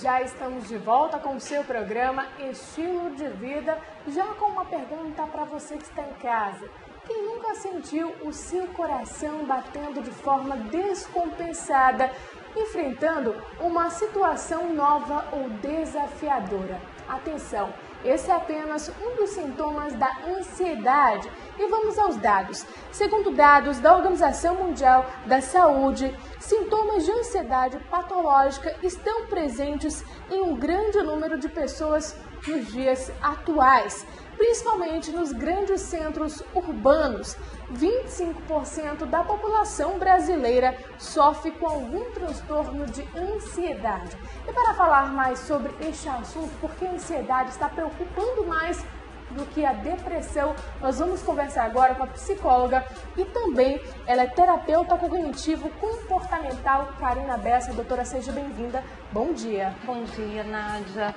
Já estamos de volta com o seu programa Estilo de Vida, já com uma pergunta para você que está em casa. Quem nunca sentiu o seu coração batendo de forma descompensada, enfrentando uma situação nova ou desafiadora? Atenção, esse é apenas um dos sintomas da ansiedade. E vamos aos dados. Segundo dados da Organização Mundial da Saúde, sintomas de ansiedade patológica estão presentes em um grande número de pessoas nos dias atuais, principalmente nos grandes centros urbanos. 25% da população brasileira sofre com algum transtorno de ansiedade. E para falar mais sobre este assunto, porque a ansiedade está preocupando mais do que a depressão, nós vamos conversar agora com a psicóloga e também ela é terapeuta cognitivo comportamental, Karina Bessa. Doutora, seja bem-vinda. Bom dia. Bom dia, Nádia.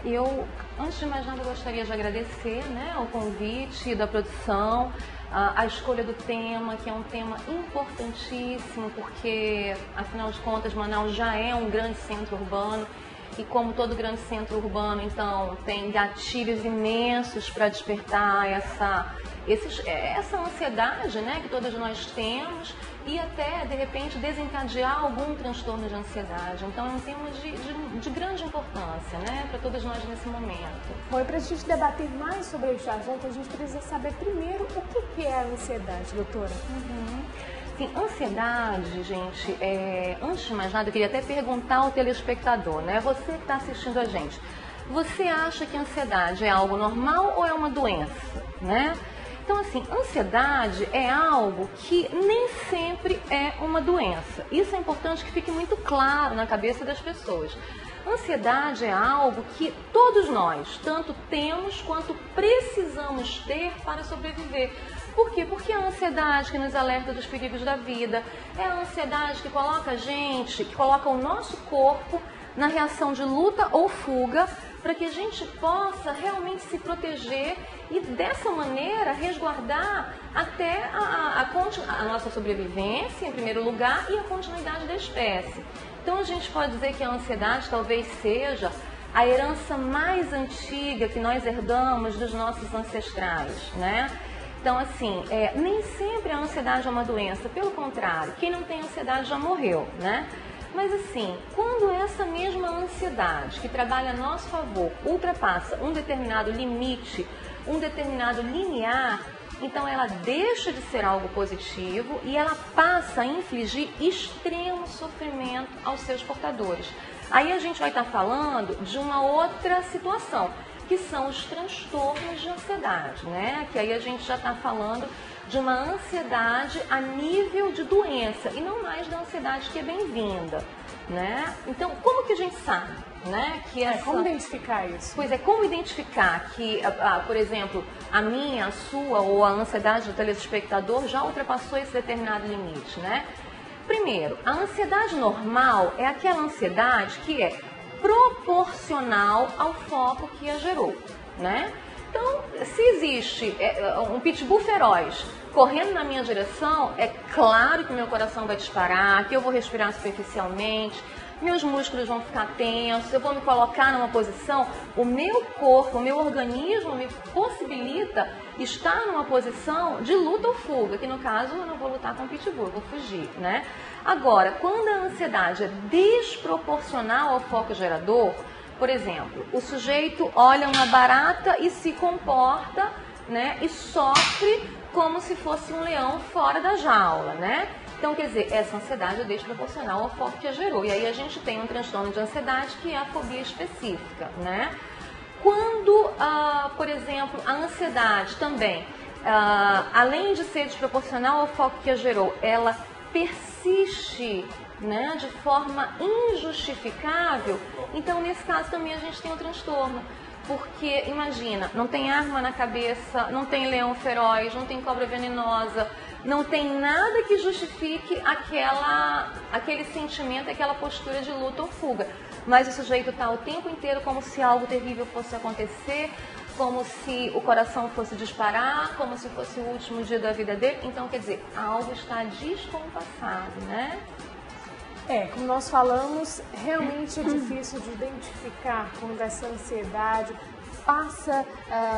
Eu, antes de mais nada, gostaria de agradecer, o convite da produção, a escolha do tema, que é um tema importantíssimo, porque, afinal de contas, Manaus já é um grande centro urbano e, como todo grande centro urbano, então, tem gatilhos imensos para despertar essa ansiedade, que todos nós temos, e até, de repente, desencadear algum transtorno de ansiedade. Então, é um tema de grande importância, para todos nós nesse momento. Bom, e para a gente debater mais sobre este assunto, a gente precisa saber primeiro o que é a ansiedade, doutora. Sim, ansiedade, gente, antes de mais nada, eu queria até perguntar ao telespectador, você que está assistindo a gente, você acha que a ansiedade é algo normal ou é uma doença, Então, assim, ansiedade é algo que nem sempre é uma doença. Isso é importante que fique muito claro na cabeça das pessoas. Ansiedade é algo que todos nós, tanto temos quanto precisamos ter para sobreviver. Por quê? Porque é a ansiedade que nos alerta dos perigos da vida, é a ansiedade que coloca a gente, que coloca o nosso corpo na reação de luta ou fuga, para que a gente possa realmente se proteger e dessa maneira resguardar até a nossa sobrevivência, em primeiro lugar, e a continuidade da espécie. Então a gente pode dizer que a ansiedade talvez seja a herança mais antiga que nós herdamos dos nossos ancestrais, Então, assim, nem sempre a ansiedade é uma doença, pelo contrário, quem não tem ansiedade já morreu, Mas assim, quando essa mesma ansiedade que trabalha a nosso favor ultrapassa um determinado limite, um determinado limiar, então ela deixa de ser algo positivo e ela passa a infligir extremo sofrimento aos seus portadores. Aí a gente vai estar falando de uma outra situação, que são os transtornos de ansiedade, Que aí a gente já está falando de uma ansiedade a nível de doença e não mais da ansiedade que é bem-vinda, Então, como que a gente sabe, que Como identificar isso? Pois é, como identificar que, por exemplo, a minha, a sua ou a ansiedade do telespectador já ultrapassou esse determinado limite, Primeiro, a ansiedade normal é aquela ansiedade que é proporcional ao foco que a gerou, Então, se existe um pitbull feroz correndo na minha direção, é claro que meu coração vai disparar, que eu vou respirar superficialmente, meus músculos vão ficar tensos, eu vou me colocar numa posição, o meu corpo, o meu organismo me possibilita estar numa posição de luta ou fuga, que no caso eu não vou lutar com o pitbull, eu vou fugir, Agora, quando a ansiedade é desproporcional ao foco gerador, por exemplo, o sujeito olha uma barata e se comporta, e sofre como se fosse um leão fora da jaula, Então, quer dizer, essa ansiedade é desproporcional ao foco que a gerou. E aí a gente tem um transtorno de ansiedade que é a fobia específica, Quando, por exemplo, a ansiedade também, além de ser desproporcional ao foco que a gerou, ela persiste, de forma injustificável, então nesse caso também a gente tem um transtorno. Porque, imagina, não tem arma na cabeça, não tem leão feroz, não tem cobra venenosa, não tem nada que justifique aquele sentimento, aquela postura de luta ou fuga. Mas o sujeito está o tempo inteiro como se algo terrível fosse acontecer, como se o coração fosse disparar, como se fosse o último dia da vida dele. Então, quer dizer, algo está descompassado, Como nós falamos, realmente é difícil de identificar quando essa ansiedade passa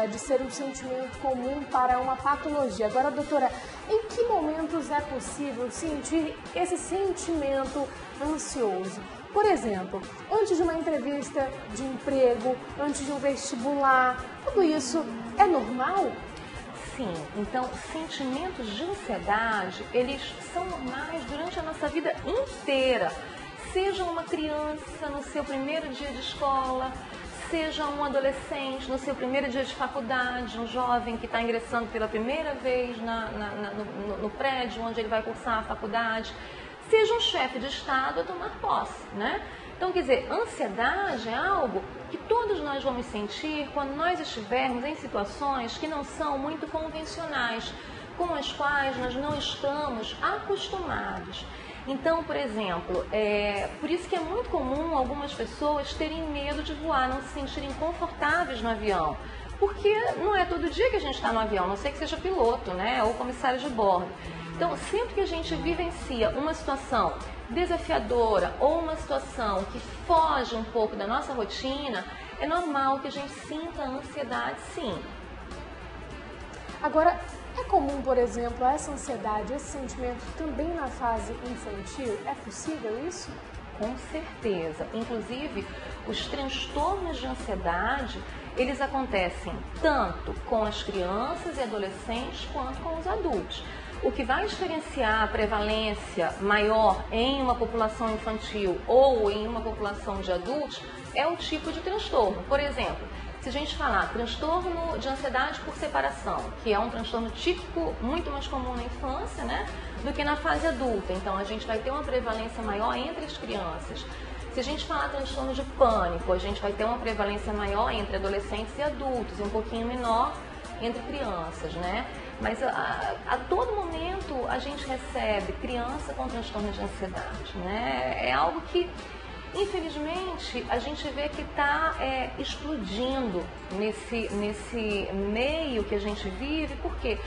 de ser um sentimento comum para uma patologia. Agora, doutora, em que momentos é possível sentir esse sentimento ansioso? Por exemplo, antes de uma entrevista de emprego, antes de um vestibular, tudo isso é normal? Sim, então sentimentos de ansiedade, eles são normais durante a nossa vida inteira. Seja uma criança no seu primeiro dia de escola, seja um adolescente no seu primeiro dia de faculdade, um jovem que está ingressando pela primeira vez no prédio onde ele vai cursar a faculdade, seja um chefe de Estado a tomar posse, né? Então, quer dizer, ansiedade é algo que todos nós vamos sentir quando nós estivermos em situações que não são muito convencionais, com as quais nós não estamos acostumados. Então, por exemplo, por isso que é muito comum algumas pessoas terem medo de voar, não se sentirem confortáveis no avião. Porque não é todo dia que a gente está no avião, a não ser que seja piloto, né, ou comissário de bordo. Então, sempre que a gente vivencia uma situação desafiadora ou uma situação que foge um pouco da nossa rotina, é normal que a gente sinta ansiedade, sim. Agora, é comum, por exemplo, essa ansiedade, esse sentimento também na fase infantil? É possível isso? Com certeza. Inclusive, os transtornos de ansiedade, eles acontecem tanto com as crianças e adolescentes quanto com os adultos. O que vai diferenciar a prevalência maior em uma população infantil ou em uma população de adultos é o tipo de transtorno. Por exemplo, se a gente falar transtorno de ansiedade por separação, que é um transtorno típico muito mais comum na infância, né, do que na fase adulta. Então, a gente vai ter uma prevalência maior entre as crianças. Se a gente falar transtorno de pânico, a gente vai ter uma prevalência maior entre adolescentes e adultos, e um pouquinho menor entre crianças, né? Mas a todo momento a gente recebe criança com transtorno de ansiedade, né? É algo que, infelizmente, a gente vê que está explodindo nesse meio que a gente vive. Por quê?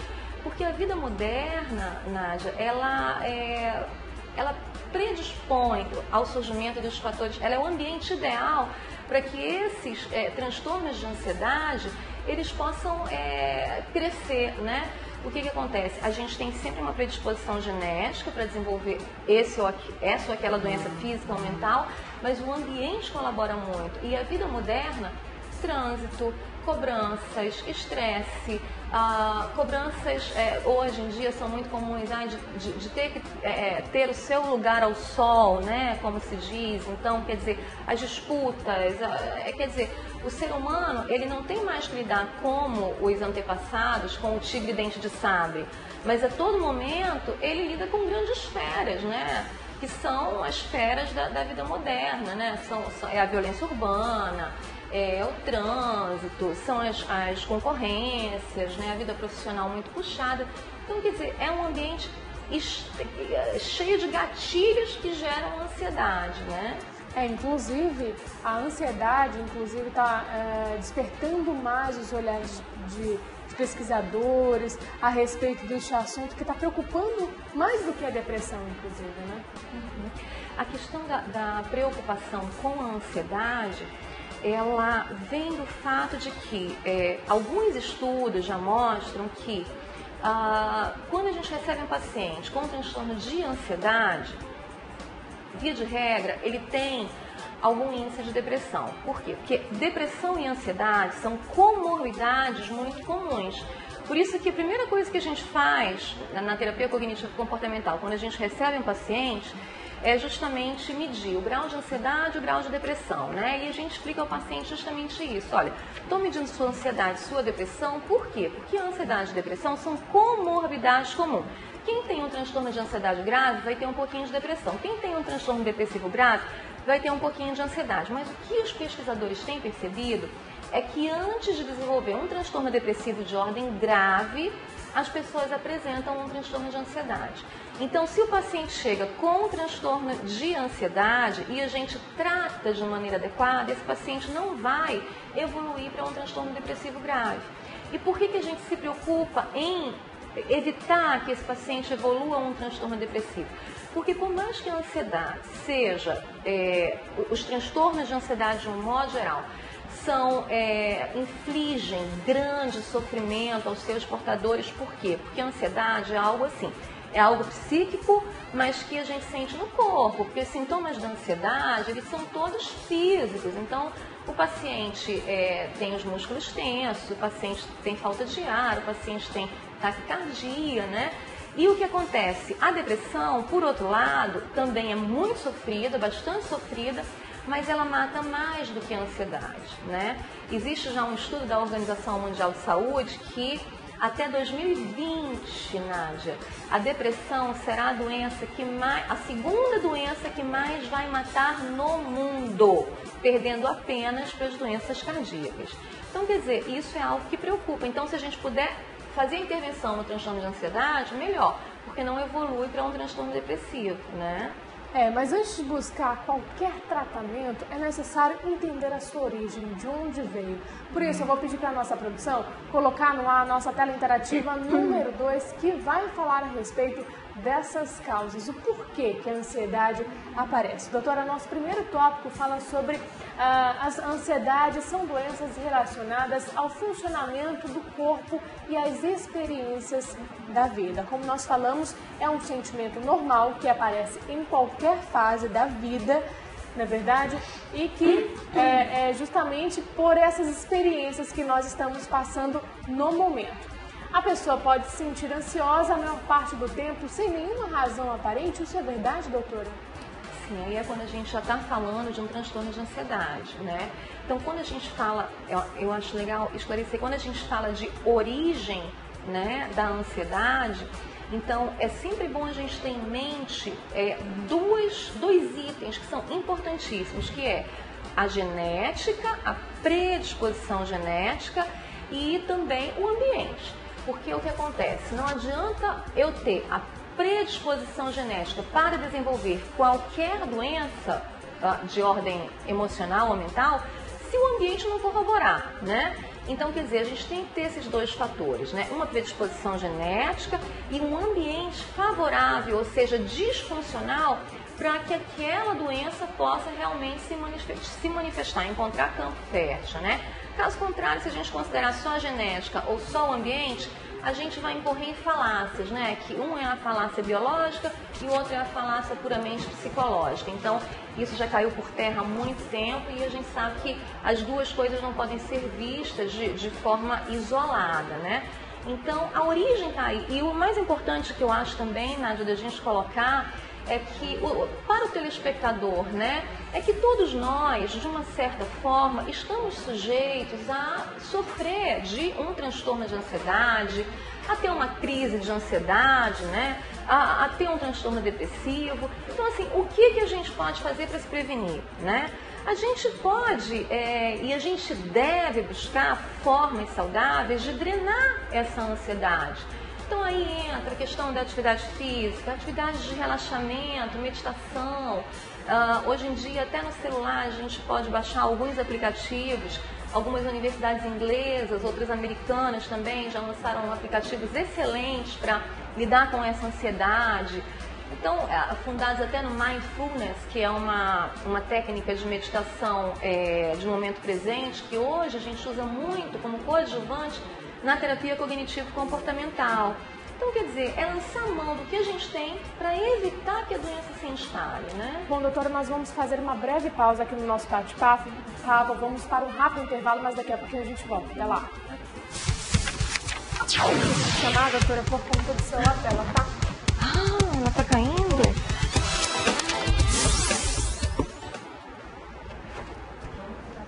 Porque a vida moderna, Nádia, ela predispõe ao surgimento dos fatores, ela é o ambiente ideal para que esses transtornos de ansiedade eles possam crescer, né? O que acontece? A gente tem sempre uma predisposição genética para desenvolver essa ou aquela doença física ou mental, mas o ambiente colabora muito. E a vida moderna, trânsito, cobranças, estresse, cobranças hoje em dia são muito comuns, de ter que ter o seu lugar ao sol, né, como se diz. Então, quer dizer, as disputas, quer dizer, o ser humano, ele não tem mais que lidar como os antepassados, com o tigre dente de sabre, mas a todo momento ele lida com grandes feras, né, que são as feras da vida moderna, né, é a violência urbana, é o trânsito, são as concorrências, né, a vida profissional muito puxada. Então, quer dizer, é um ambiente cheio de gatilhos que geram ansiedade, né? Inclusive, a ansiedade está despertando mais os olhares de pesquisadores a respeito deste assunto, que está preocupando mais do que a depressão, inclusive, né? Uhum. A questão da preocupação com a ansiedade, ela vem do fato de que alguns estudos já mostram que quando a gente recebe um paciente com transtorno de ansiedade, via de regra, ele tem algum índice de depressão. Por quê? Porque depressão e ansiedade são comorbidades muito comuns. Por isso que a primeira coisa que a gente faz na terapia cognitivo-comportamental, quando a gente recebe um paciente, é justamente medir o grau de ansiedade e o grau de depressão, né? E a gente explica ao paciente justamente isso. Olha, estou medindo sua ansiedade, sua depressão, por quê? Porque a ansiedade e a depressão são comorbidades comuns. Quem tem um transtorno de ansiedade grave vai ter um pouquinho de depressão. Quem tem um transtorno depressivo grave vai ter um pouquinho de ansiedade. Mas o que os pesquisadores têm percebido é que antes de desenvolver um transtorno depressivo de ordem grave, as pessoas apresentam um transtorno de ansiedade. Então, se o paciente chega com um transtorno de ansiedade e a gente trata de maneira adequada, esse paciente não vai evoluir para um transtorno depressivo grave. E por que a gente se preocupa em evitar que esse paciente evolua a um transtorno depressivo. Porque por mais que a ansiedade seja, os transtornos de ansiedade de um modo geral, infligem grande sofrimento aos seus portadores. Por quê? Porque a ansiedade é algo assim, é algo psíquico, mas que a gente sente no corpo, porque os sintomas da ansiedade, eles são todos físicos. Então, o paciente tem os músculos tensos, o paciente tem falta de ar, o paciente tem taquicardia, né? E o que acontece? A depressão, por outro lado, também é muito sofrida, bastante sofrida, mas ela mata mais do que a ansiedade, né? Existe já um estudo da Organização Mundial de Saúde que até 2020, Nádia, a depressão será a segunda doença que mais vai matar no mundo, perdendo apenas para as doenças cardíacas. Então, quer dizer, isso é algo que preocupa. Então, se a gente puder fazer a intervenção no transtorno de ansiedade, melhor, porque não evolui para um transtorno depressivo, né? Mas antes de buscar qualquer tratamento, é necessário entender a sua origem, de onde veio. Por isso, eu vou pedir para a nossa produção colocar no ar a nossa tela interativa número 2, que vai falar a respeito dessas causas, o porquê que a ansiedade aparece. Doutora, nosso primeiro tópico fala sobre as ansiedades são doenças relacionadas ao funcionamento do corpo e às experiências da vida. Como nós falamos, é um sentimento normal que aparece em qualquer fase da vida, não é verdade? E que é justamente por essas experiências que nós estamos passando no momento. A pessoa pode se sentir ansiosa a maior parte do tempo sem nenhuma razão aparente. Isso é verdade, doutora? Sim, aí é quando a gente já está falando de um transtorno de ansiedade, né? Então, quando a gente fala, eu acho legal esclarecer, quando a gente fala de origem, né, da ansiedade, então é sempre bom a gente ter em mente dois itens que são importantíssimos, que é a genética, a predisposição genética e também o ambiente. Porque o que acontece? Não adianta eu ter a predisposição genética para desenvolver qualquer doença de ordem emocional ou mental se o ambiente não for favorável, né? Então, quer dizer, a gente tem que ter esses dois fatores, né? Uma predisposição genética e um ambiente favorável, ou seja, disfuncional, para que aquela doença possa realmente se manifestar, encontrar campo fértil, né? Caso contrário, se a gente considerar só a genética ou só o ambiente, a gente vai incorrer em falácias, né? Que um é a falácia biológica e o outro é a falácia puramente psicológica. Então, isso já caiu por terra há muito tempo e a gente sabe que as duas coisas não podem ser vistas de forma isolada, né? Então, a origem está aí. E o mais importante que eu acho também, Nádia, da gente colocar é que, para o telespectador, né, é que todos nós, de uma certa forma, estamos sujeitos a sofrer de um transtorno de ansiedade, a ter uma crise de ansiedade, né, a ter um transtorno depressivo. Então, assim, o que a gente pode fazer para se prevenir, né? A gente pode e a gente deve buscar formas saudáveis de drenar essa ansiedade. Então aí entra a questão da atividade física, atividades de relaxamento, meditação. Hoje em dia, até no celular, a gente pode baixar alguns aplicativos. Algumas universidades inglesas, outras americanas também já lançaram aplicativos excelentes para lidar com essa ansiedade. Então, fundados até no Mindfulness, que é uma técnica de meditação de momento presente, que hoje a gente usa muito como coadjuvante na terapia cognitivo-comportamental. Então, quer dizer, é lançar mão do que a gente tem para evitar que a doença se instale, né? Bom, doutora, nós vamos fazer uma breve pausa aqui no nosso bate-papo. Vamos para um rápido intervalo, mas daqui a pouquinho a gente volta. Até lá. Chamar, doutora, por conta do celular dela, tá?